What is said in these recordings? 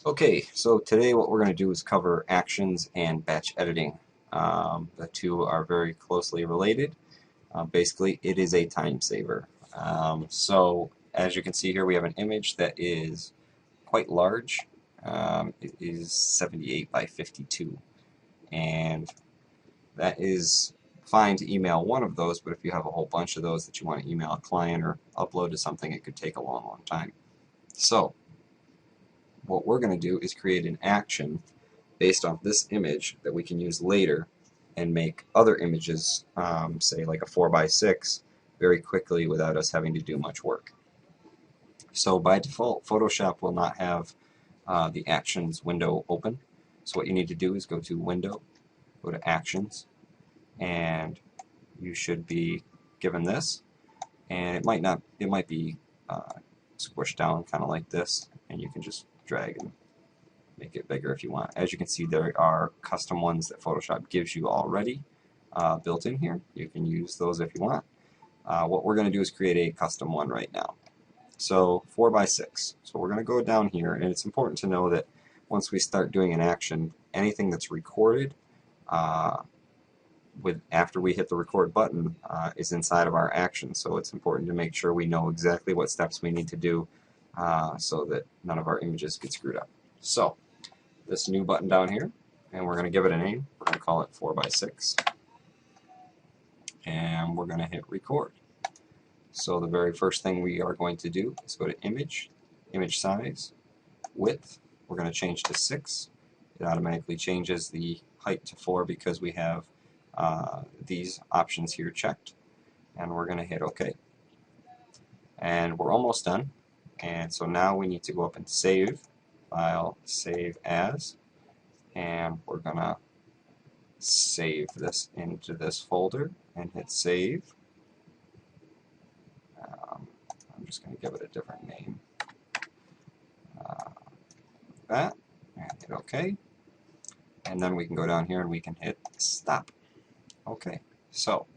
Okay, so today what we're going to do is cover actions and batch editing. The two are very closely related. Basically, it is a time saver. So as you can see here, we have an image that is quite large. It is 78 by 52, and that is fine to email one of those, but if you have a whole bunch of those that you want to email a client or upload to something, it could take a long, long time. So what we're going to do is create an action based off this image that we can use later and make other images, say like a 4 by 6, very quickly without us having to do much work. So by default, Photoshop will not have the Actions window open. So what you need to do is go to Window, go to Actions, and you should be given this. And it might be squished down kind of like this, and you can just drag and make it bigger if you want. As you can see, there are custom ones that Photoshop gives you already built in here. You can use those if you want. What we're going to do is create a custom one right now. So 4 by 6. So we're going to go down here, and it's important to know that once we start doing an action, anything that's recorded after we hit the record button is inside of our action. So it's important to make sure we know exactly what steps we need to do so that none of our images get screwed up. So this new button down here, and we're going to give it a name. We're going to call it 4 by 6, and we're going to hit record. So the very first thing we are going to do is go to Image, Image Size, Width. We're going to change to 6. It automatically changes the height to 4 because we have these options here checked, and we're going to hit OK. And we're almost done. And so now we need to go up and save, File, Save As, and we're going to save this into this folder and hit save. I'm just going to give it a different name. That, and hit OK. And then we can go down here and we can hit stop. Okay, so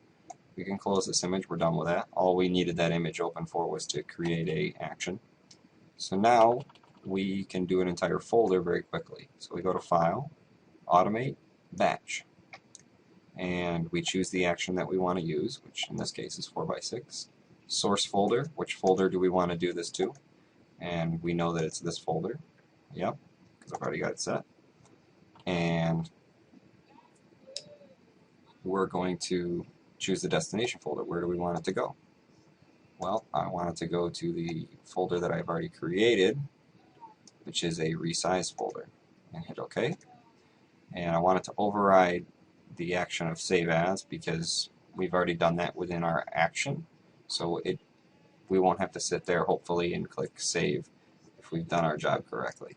we can close this image. We're done with that. All we needed that image open for was to create a action. So now we can do an entire folder very quickly. So we go to File, Automate, Batch, and we choose the action that we want to use, which in this case is 4 by 6. Source folder, which folder do we want to do this to? And we know that it's this folder. Yep, because I've already got it set. And we're going to choose the destination folder. Where do we want it to go? Well, I want it to go to the folder that I've already created, which is a resize folder, and hit OK. And I want it to override the action of save as because we've already done that within our action. So we won't have to sit there, hopefully, and click save if we've done our job correctly.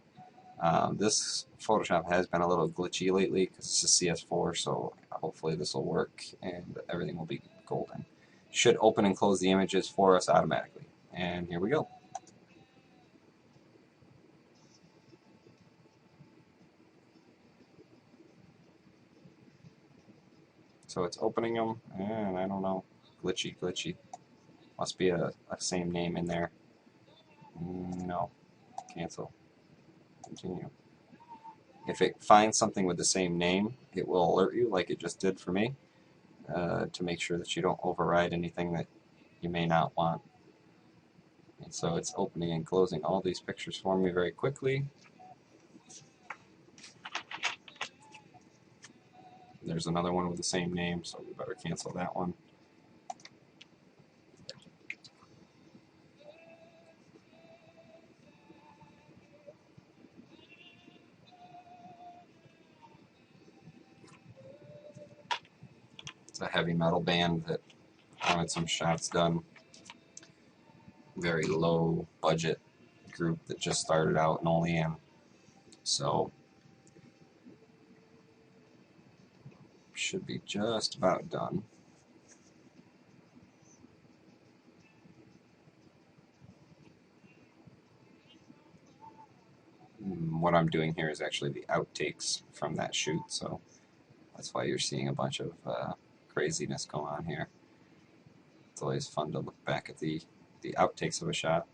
This Photoshop has been a little glitchy lately because it's a CS4, so hopefully this will work and everything will be golden. Should open and close the images for us automatically. And here we go. So it's opening them, and I don't know, glitchy. Must be a same name in there. No, cancel, continue. If it finds something with the same name, it will alert you like it just did for me to make sure that you don't override anything that you may not want. And so it's opening and closing all these pictures for me very quickly. There's another one with the same name, so we better cancel that one. It's a heavy metal band that wanted some shots done. Very low budget group that just started out in Olean. So should be just about done. What I'm doing here is actually the outtakes from that shoot, so that's why you're seeing a bunch of craziness going on here. It's always fun to look back at the outtakes of a shot.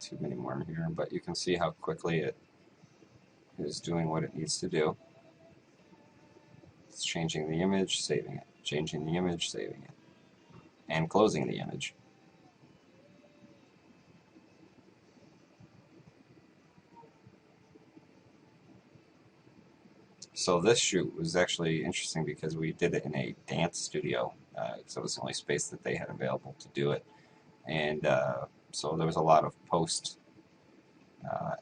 too many more here, but you can see how quickly it is doing what it needs to do. It's changing the image, saving it, changing the image, saving it, and closing the image. So this shoot was actually interesting because we did it in a dance studio, so it was the only space that they had available to do it. And so there was a lot of post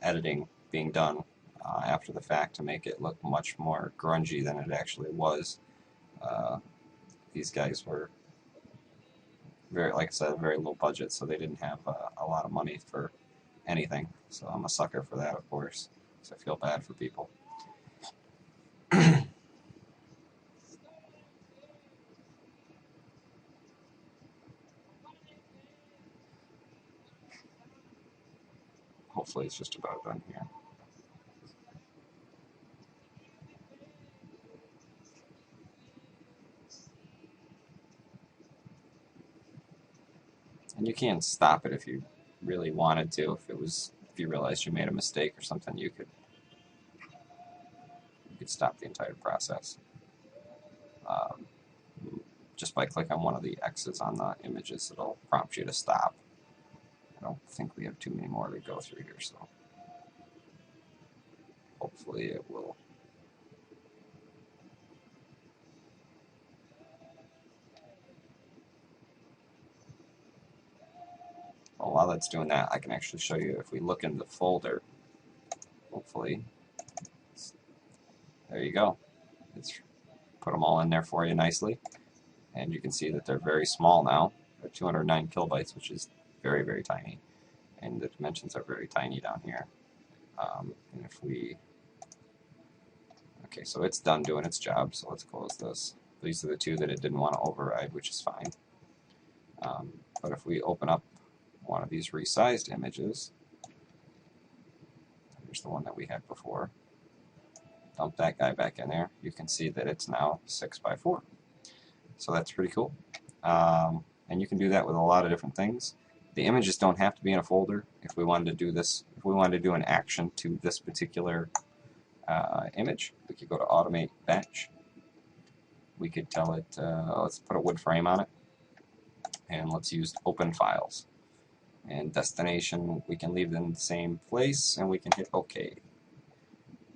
editing being done after the fact to make it look much more grungy than it actually was. These guys were very, like I said, very low budget, so they didn't have a lot of money for anything. So I'm a sucker for that, of course. So I feel bad for people. Hopefully it's just about done here. And you can stop it if you really wanted to. If you realized you made a mistake or something, you could stop the entire process um, just by clicking on one of the X's on the images. It'll prompt you to stop. I don't think we have too many more to go through here, so hopefully it will. Well, while it's doing that, I can actually show you if we look in the folder. Hopefully, there you go. It's put them all in there for you nicely, and you can see that they're very small now. They're 209 kilobytes, which is very, very tiny, and the dimensions are very tiny down here. And if we, okay, so it's done doing its job, so let's close this. These are the two that it didn't want to override, which is fine. But if we open up one of these resized images, here's the one that we had before, dump that guy back in there, you can see that it's now 6x4. So that's pretty cool. And you can do that with a lot of different things. The images don't have to be in a folder. If we wanted to do this, if we wanted to do an action to this particular image, we could go to Automate Batch. We could tell it, let's put a wood frame on it, and let's use Open Files. And destination, we can leave it in the same place, and we can hit OK.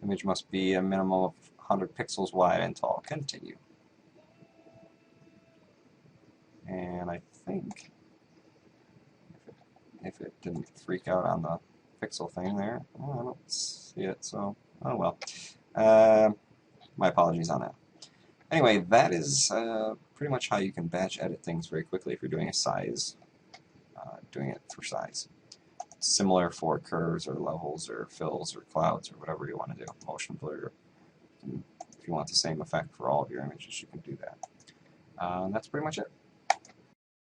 Image must be a minimum of 100 pixels wide and tall. Continue. And I think if it didn't freak out on the pixel thing there, oh, I don't see it, so oh well. My apologies on that. Anyway, that is pretty much how you can batch edit things very quickly if you're doing a size, doing it for size. Similar for curves or levels or fills or clouds or whatever you want to do. Motion blur. If you want the same effect for all of your images, you can do that. That's pretty much it.